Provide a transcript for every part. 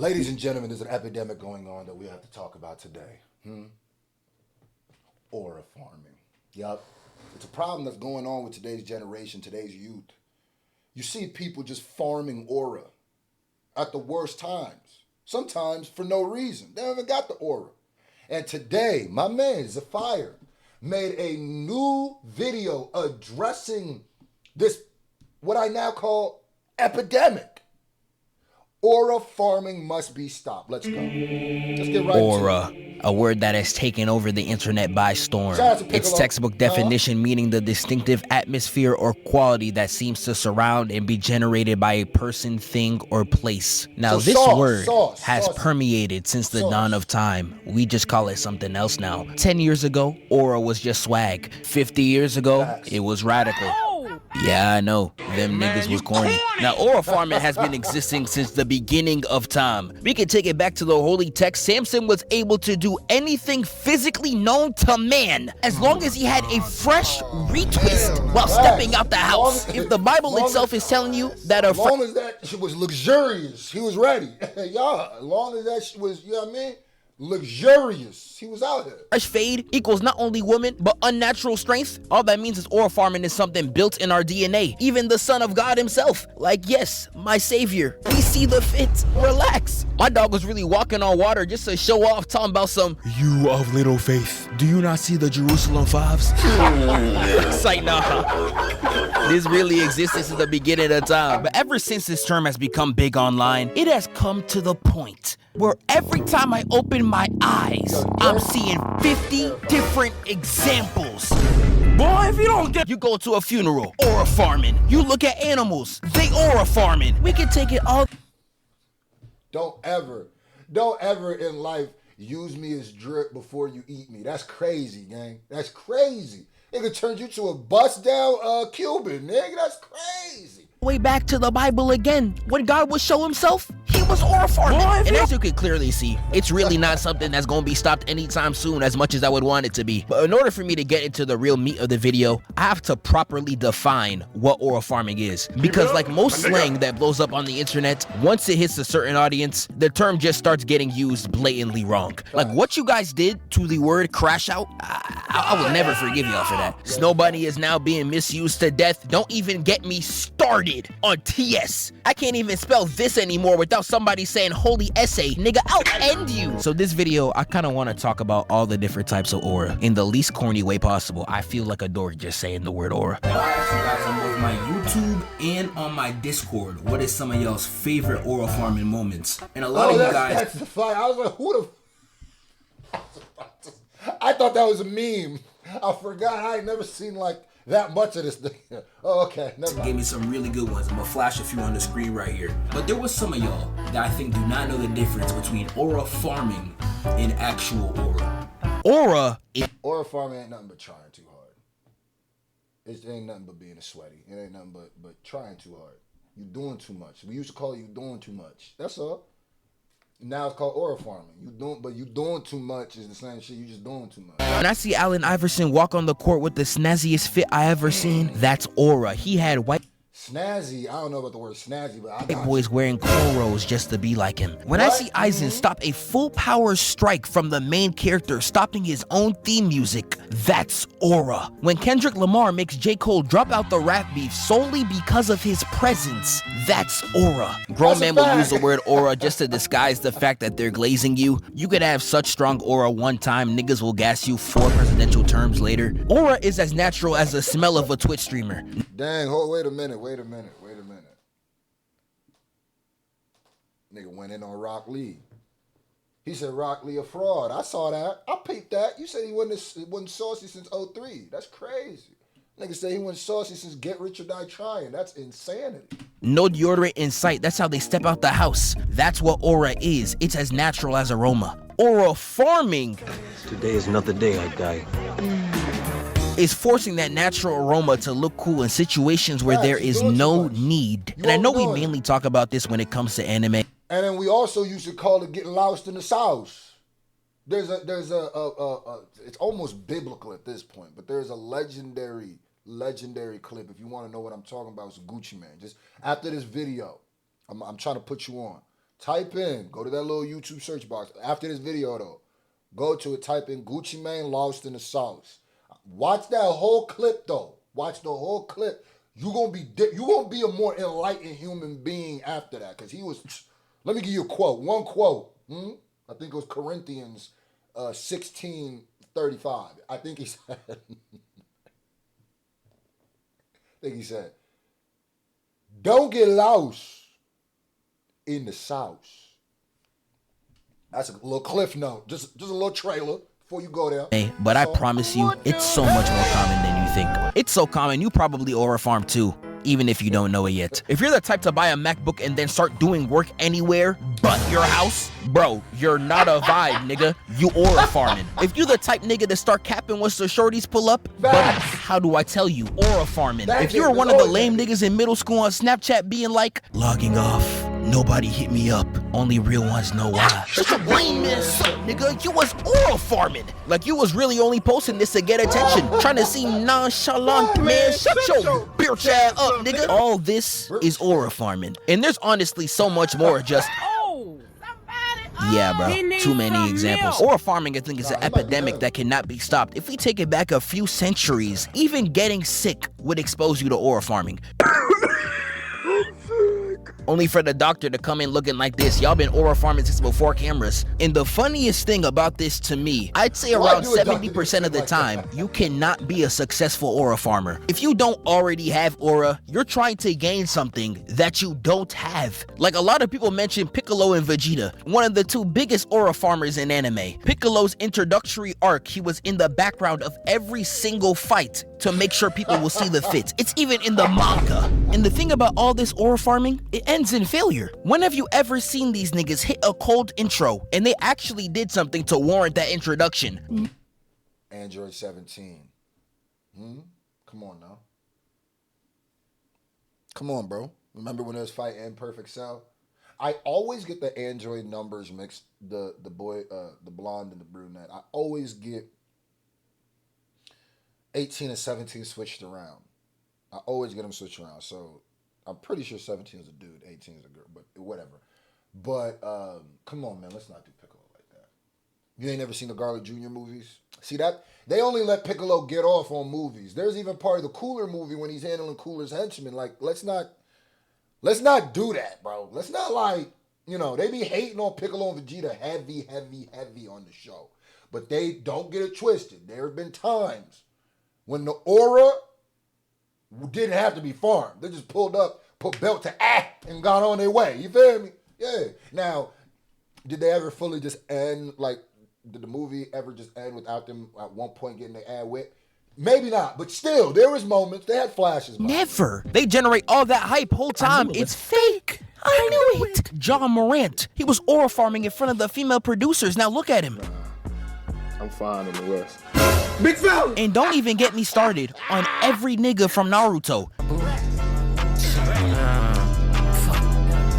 Ladies and gentlemen, there's an epidemic going on that we have to talk about today. Aura farming. Yup. It's a problem that's going on with today's generation, today's youth. You see people just farming aura at the worst times. Sometimes for no reason. They haven't got the aura. And today, my man, Zafire, made a new video addressing this, what I now call epidemic. Aura farming must be stopped. Let's go. Let's get right Aura, to it. a word that has taken over the internet by storm. Shout out to Its Piccolo. textbook definition meaning the distinctive atmosphere or quality that seems to surround and be generated by a person, thing, or place. Now, So this word has sauce. permeated since the dawn of time. We just call it something else now. 10 years ago, aura was just swag. 50 years ago, Facts. it was radical. Yeah, I know. Them niggas was corny. Now, aura farming has been existing since the beginning of time. We can take it back to the holy text. Samson was able to do anything physically known to man as long as he had a fresh retwist while stepping out the house. If the Bible itself is telling you that a As long as that shit was luxurious, he was ready. Yeah, as long as that shit was, you know what I mean? Luxurious. He was out here. fresh fade equals not only woman, but unnatural strength, all that means is aura farming is something built in our DNA. Even the Son of God himself, like, yes, my savior, we see the fit, relax. My dog was really walking on water just to show off, talking about some, you of little faith, do you not see the Jerusalem fives? It's like, nah, this really existed since the beginning of time. But ever since this term has become big online, it has come to the point where every time I open my eyes, I'm seeing 50 different examples. Boy, if you don't get, you go to a funeral, aura farming. You look at animals, they aura farming. We can take it all. Don't ever in life use me as drip before you eat me. That's crazy, gang. That's crazy. It could turn you to a bust down Cuban, nigga. That's crazy. Way back to the Bible again. When God would show himself, he was aura farming. And as you can clearly see, it's really not something that's gonna be stopped anytime soon as much as I would want it to be. But in order for me to get into the real meat of the video, I have to properly define what aura farming is. Because like most slang that blows up on the internet, once it hits a certain audience, the term just starts getting used blatantly wrong. Like what you guys did to the word crash out, I will never forgive y'all for that. Snow Bunny is now being misused to death. Don't even get me started on TS. I can't even spell this anymore without somebody saying holy essay. Nigga, I'll end you. So this video, I kind of want to talk about all the different types of aura in the least corny way possible. I feel like a dork just saying the word aura. I asked you guys on both my YouTube and on my Discord, what is some of y'all's favorite aura farming moments? And a lot of you guys... That's the fire. I was like, who the... I thought that was a meme. I forgot. I ain't never seen like that much of this thing. Oh, okay. Never mind. Gave me some really good ones. I'm gonna flash a few on the screen right here. But there was some of y'all that I think do not know the difference between aura farming and actual aura. Aura farming ain't nothing but trying too hard. It ain't nothing but being a sweaty. It ain't nothing but trying too hard. You doing too much. We used to call it you doing too much. That's all. Now it's called aura farming. You doing too much is the same shit. You just doing too much. When I see Allen Iverson walk on the court with the snazziest fit I ever seen, that's aura. He had white Snazzy. I don't know about the word snazzy, but I got boys wearing cornrows just to be like him. When I see Aizen stop a full power strike from the main character stopping his own theme music, that's aura. When Kendrick Lamar makes J. Cole drop out the rap beef solely because of his presence, that's aura. Grown men will use the word aura just to disguise the fact that they're glazing you. You could have such strong aura one time, niggas will gas you 4 presidential terms later. Aura is as natural as the smell of a Twitch streamer. Dang, wait a minute. Nigga went in on Rock Lee. He said Rock Lee a fraud. I saw that. I peeped that. You said he wasn't saucy since 03. That's crazy. Nigga said he wasn't saucy since Get Rich or Die Trying. That's insanity. No deodorant in sight. That's how they step out the house. That's what aura is. It's as natural as aroma. Aura farming Today is not the day I die. is forcing that natural aroma to look cool in situations where there is no need. And I know we mainly talk about this when it comes to anime. And then we also used to call it getting lost in the sauce. There's a it's almost biblical at this point, but there's a legendary clip. If you want to know what I'm talking about, it's Gucci Man. Just after this video, I'm trying to put you on Type in, go to that little YouTube search box. After this video, though, go to it, type in Gucci Mane lost in the sauce. Watch that whole clip, though. Watch the whole clip. You gonna be a more enlightened human being after that. Because he was, let me give you a quote. One quote. I think it was Corinthians 16:35. I think he said, don't get lost in the sauce. That's a little cliff note. Just a little trailer before you go there. Hey, but I promise you, it's so much more common than you think. It's so common, you probably aura farm too, even if you don't know it yet. If you're the type to buy a MacBook and then start doing work anywhere but your house, bro, you're not a vibe, nigga. You aura farming. If you the type nigga to start capping once the shorties pull up, but how do I tell you? Aura farming. If you're one of the lame niggas in middle school on Snapchat being like, logging off, nobody hit me up, only real ones know why. Such a lame ass nigga. You was aura farming. Like you was really only posting this to get attention. Trying to seem nonchalant, man. Shut your bitch ass up, nigga. All this is aura farming. And there's honestly so much more just... Yeah, bro. Too many examples. Aura farming, I think, is an epidemic that cannot be stopped. If we take it back a few centuries, even getting sick would expose you to aura farming. Only for the doctor to come in looking like this. Y'all been aura farming since before cameras. And the funniest thing about this to me, I'd say around 70% of the time, you cannot be a successful aura farmer. If you don't already have aura, you're trying to gain something that you don't have. Like a lot of people mention Piccolo and Vegeta, one of the two biggest aura farmers in anime. Piccolo's introductory arc, he was in the background of every single fight to make sure people will see the fits. It's even in the manga. And the thing about all this aura farming, it ends in failure. When have you ever seen these niggas hit a cold intro and they actually did something to warrant that introduction? Android 17. Come on now. Come on, bro. Remember when there was fight in Perfect Cell? I always get the Android numbers mixed, the boy, the blonde and the brunette. I always get 18 and 17 switched around. I always get them switched around. So I'm pretty sure 17 is a dude, 18 is a girl, but whatever. But come on, man, let's not do Piccolo like that. You ain't never seen the Garlic Jr. movies? See that? They only let Piccolo get off on movies. There's even part of the Cooler movie when he's handling Cooler's henchmen. Like, let's not do that, bro. Let's not they be hating on Piccolo and Vegeta heavy on the show. But they don't get it twisted. There have been times when the aura didn't have to be farmed. They just pulled up, put belt to and got on their way. You feel me? Yeah. Now, did they ever fully just end, did the movie ever just end without them at one point getting their ad whipped? Maybe not, but still, there was moments. They had flashes. Never. They generate all that hype whole time. It's fake. I knew it. John Morant. He was aura farming in front of the female producers. Now look at him. I'm fine in the West. Big fella! And don't even get me started on every nigga from Naruto.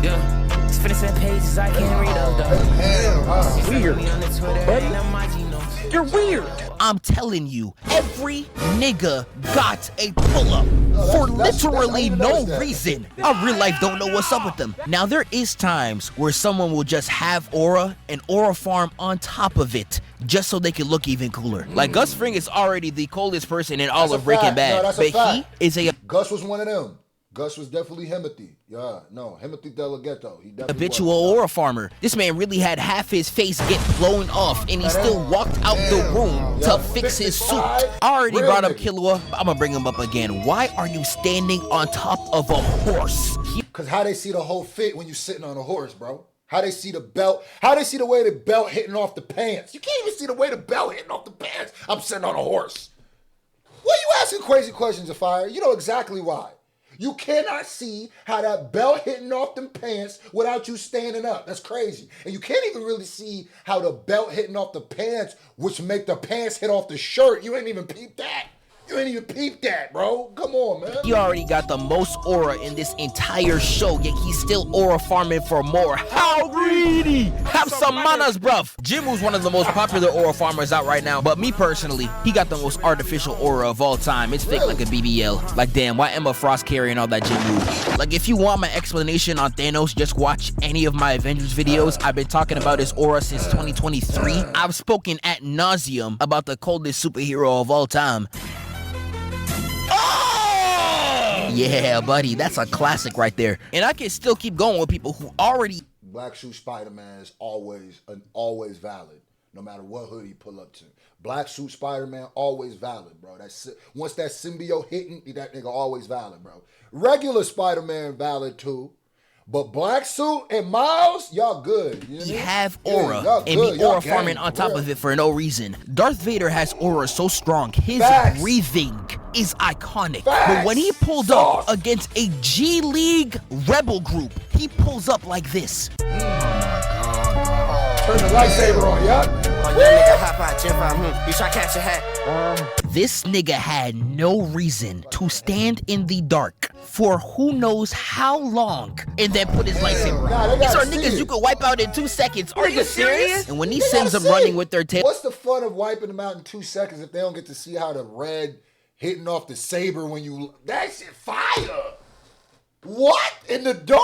Yeah, it's finishing pages I can't read of though. Weird. You're weird. I'm telling you, every nigga got a pull-up for literally no reason. I real life don't know what's up with them. Now, there is times where someone will just have aura and aura farm on top of it, just so they can look even cooler. Like Gus Fring is already the coldest person in all of Breaking Bad, but he is a... Gus was one of them. Gus was definitely Himothy. Himothy Delegato. He definitely habitual aura farmer. This man really had half his face get blown off, and he still walked out the room to fix his suit. I already brought up Killua, but I'm gonna bring him up again. Why are you standing on top of a horse? Because how they see the whole fit when you sitting on a horse, bro? How they see the belt? How they see the way the belt hitting off the pants? You can't even see the way the belt hitting off the pants. I'm sitting on a horse. Why are you asking crazy questions, Afire? You know exactly why. You cannot see how that belt hitting off them pants without you standing up. That's crazy. And you can't even really see how the belt hitting off the pants, which make the pants hit off the shirt. You ain't even peep that. You ain't even peeped that, bro. Come on, man. He already got the most aura in this entire show, yet he's still aura farming for more. How greedy! Have some manners, bruv. Jinwoo's one of the most popular aura farmers out right now, but me personally, he got the most artificial aura of all time. It's fake like a BBL. Like, damn, why Emma Frost carrying all that Jinwoo? Like, if you want my explanation on Thanos, just watch any of my Avengers videos. I've been talking about his aura since 2023. I've spoken ad nauseum about the coldest superhero of all time. Yeah, buddy, that's a classic right there. And I can still keep going with people who already... Black Suit Spider-Man is always valid, no matter what hood he pull up to. Black Suit Spider-Man, always valid, bro. Once that symbiote hitting, that nigga always valid, bro. Regular Spider-Man valid too. But Black Suit and Miles, y'all good. You know he have aura, and be aura farming on top of it for no reason. Darth Vader has aura so strong, his breathing is iconic. But when he pulled up against a G League rebel group, he pulls up like this. Turn the lightsaber on, yup. This nigga had no reason to stand in the dark for who knows how long and then put his lightsaber on. These are niggas you could wipe out in 2 seconds. Are you serious? And when he sends them running with their tail. What's the fun of wiping them out in 2 seconds if they don't get to see how the red hitting off the saber when you... That shit fire! What? In the dark?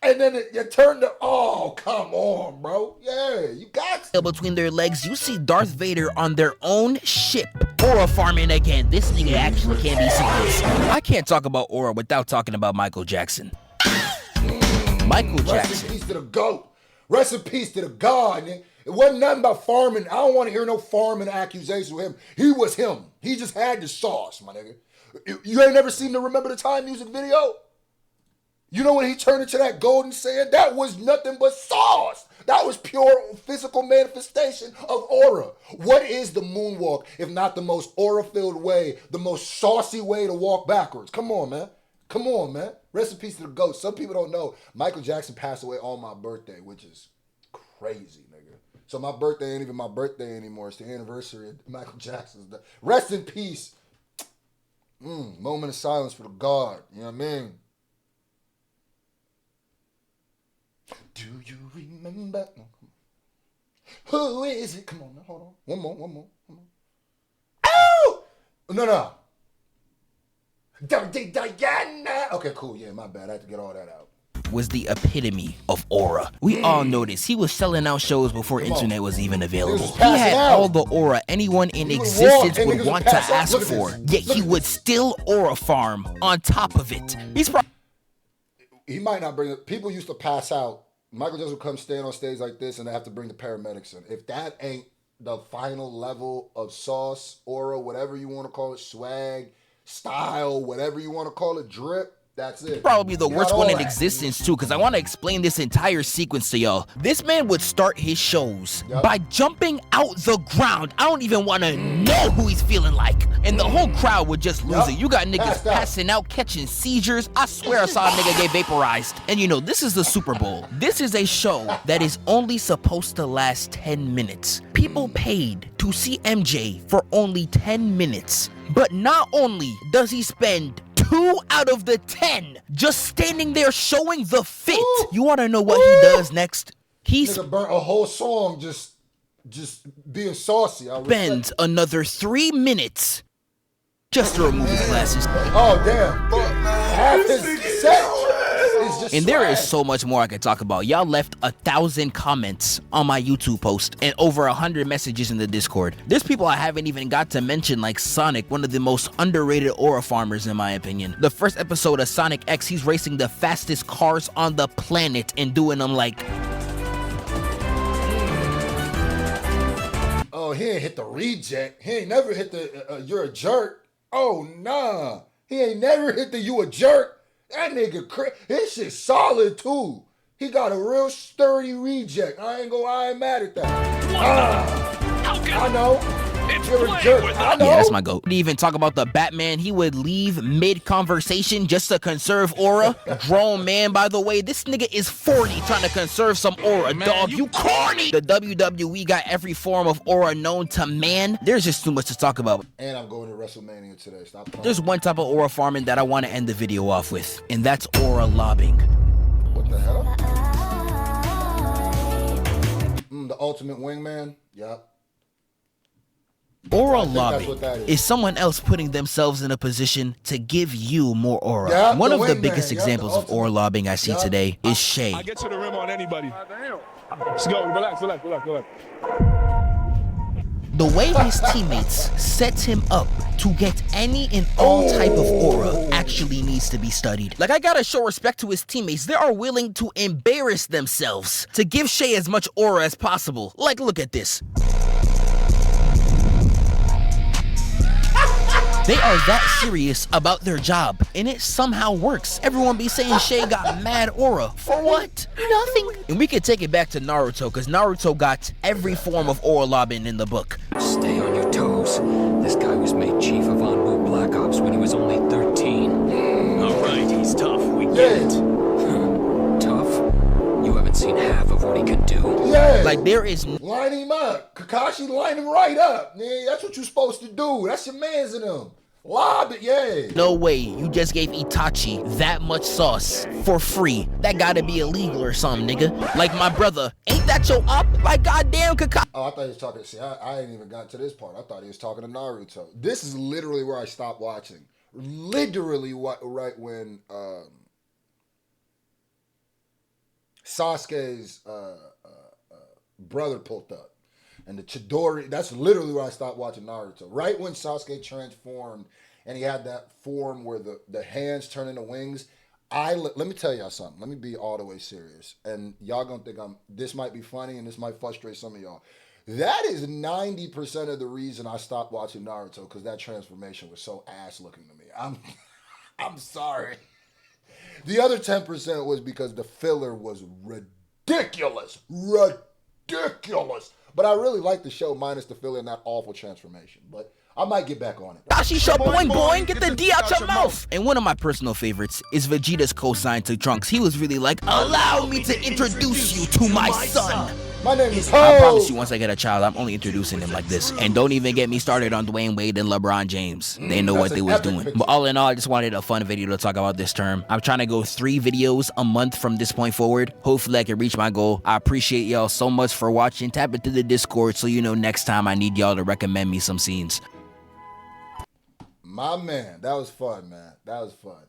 And then you turn the... Oh, come on, bro. Yeah, you got to. Between their legs, you see Darth Vader on their own ship. Aura farming again. This nigga actually can't be serious. I can't talk about aura without talking about Michael Jackson. Michael Jackson. Rest in peace to the GOAT. Rest in peace to the God, nigga. It wasn't nothing about farming. I don't want to hear no farming accusations with him. He was him. He just had the sauce, my nigga. You ain't never seen the Remember the Time music video? You know when he turned into that golden sand? That was nothing but sauce. That was pure physical manifestation of aura. What is the moonwalk if not the most aura-filled way, the most saucy way to walk backwards? Come on, man. Come on, man. Rest in peace to the GOAT. Some people don't know Michael Jackson passed away on my birthday, which is crazy, nigga. So my birthday ain't even my birthday anymore. It's the anniversary of Michael Jackson's death. Rest in peace. Moment of silence for the God. You know what I mean? Do you remember? Who is it? Come on, now, hold on. One more. Oh! No. Diana. Okay, cool. Yeah, my bad. I had to get all that out. Was the epitome of aura. We all noticed he was selling out shows before internet was even available. He had all the aura anyone in existence would want to ask for, yet he would still aura farm on top of it. He might not bring it. People used to pass out. Michael Jackson would come stand on stage like this and they have to bring the paramedics in. If that ain't the final level of sauce, aura, whatever you want to call it, swag, style, whatever you want to call it, drip, that's it. Probably the worst one in existence too, because I want to explain this entire sequence to y'all. This man would start his shows by jumping out the ground. I don't even want to know who he's feeling like. And the whole crowd would just lose it. You got niggas passing out, catching seizures. I swear I saw a nigga get vaporized. And you know, this is the Super Bowl. This is a show that is only supposed to last 10 minutes. People paid to see MJ for only 10 minutes. But not only does he spend 2 out of the 10 just standing there showing the fit. Ooh. You want to know what he does next? He burnt a whole song just being saucy. Spends another 3 minutes just to remove his glasses. Oh, damn. Half his set. And there is so much more I could talk about. Y'all left 1,000 comments on my YouTube post and over 100 messages in the Discord. There's people I haven't even got to mention, like Sonic, one of the most underrated aura farmers in my opinion. The first episode of Sonic X, he's racing the fastest cars on the planet and doing them like... Oh, he ain't hit the reject. He ain't never hit the you're a jerk. Oh, nah. He ain't never hit the you a jerk. That nigga, his shit solid too. He got a real sturdy reject. I ain't mad at that. I know. You're a jerk. I know. Yeah, that's my goat. Didn't even talk about the Batman. He would leave mid-conversation just to conserve aura. Grown man, by the way. This nigga is 40 trying to conserve some aura, dog. You corny! The WWE got every form of aura known to man. There's just too much to talk about. And I'm going to WrestleMania today. Stop playing. There's one type of aura farming that I want to end the video off with, and that's aura lobbing. What the hell? The ultimate wingman? Yep. Aura that's lobbing what that is someone else putting themselves in a position to give you more aura. Yeah, One the of the wingman. biggest Yeah, examples the of aura ultimate. lobbing I see Yeah. today is Shay. I get to the rim on anybody. Let's go. Relax. The way his teammates set him up to get any and all type of aura actually needs to be studied. Like, I gotta show respect to his teammates. They are willing to embarrass themselves to give Shay as much aura as possible. Like, look at this. They are that serious about their job, and it somehow works. Everyone be saying Shay got mad aura. For what? Nothing. And we can take it back to Naruto, because Naruto got every form of aura lobbing in the book. Stay on your toes. This guy was made chief of Anbu Black Ops when he was only 13. Alright, he's tough. We get it. Tough? You haven't seen half of what he can do. Yeah. Like, there is Line him up. Kakashi, line him right up. Man, that's what you're supposed to do. That's your mans in him. Lob it, yeah. no way you just gave Itachi that much sauce for free. That gotta be illegal or something, nigga. Like my brother, ain't that your up? Like, goddamn, Kakashi. Oh, I thought he was talking. See, I ain't even got to this part. I thought he was talking to Naruto. This is literally where I stopped watching. Literally, right when Sasuke's brother pulled up. And the Chidori, that's literally where I stopped watching Naruto. Right when Sasuke transformed and he had that form where the hands turn into wings. Let me tell y'all something. Let me be all the way serious. And y'all gonna think this might be funny and this might frustrate some of y'all. That is 90% of the reason I stopped watching Naruto, because that transformation was so ass looking to me. I'm sorry. The other 10% was because the filler was ridiculous. Ridiculous. But I really like the show minus the filler and that awful transformation. But I might get back on it. Kakashi show boing boing, get the D out your mouth. And one of my personal favorites is Vegeta's cosign to Trunks. He was really like, allow me to introduce you to my son. My name is I Ho. promise you, once I get a child, I'm only introducing him like this. And don't even get me started on Dwayne Wade and LeBron James. They know what That's they an was epic doing. picture. But all in all, I just wanted a fun video to talk about this term. I'm trying to go 3 videos a month from this point forward. Hopefully I can reach my goal. I appreciate y'all so much for watching. Tap into the Discord so you know next time I need y'all to recommend me some scenes. My man, that was fun, man. That was fun.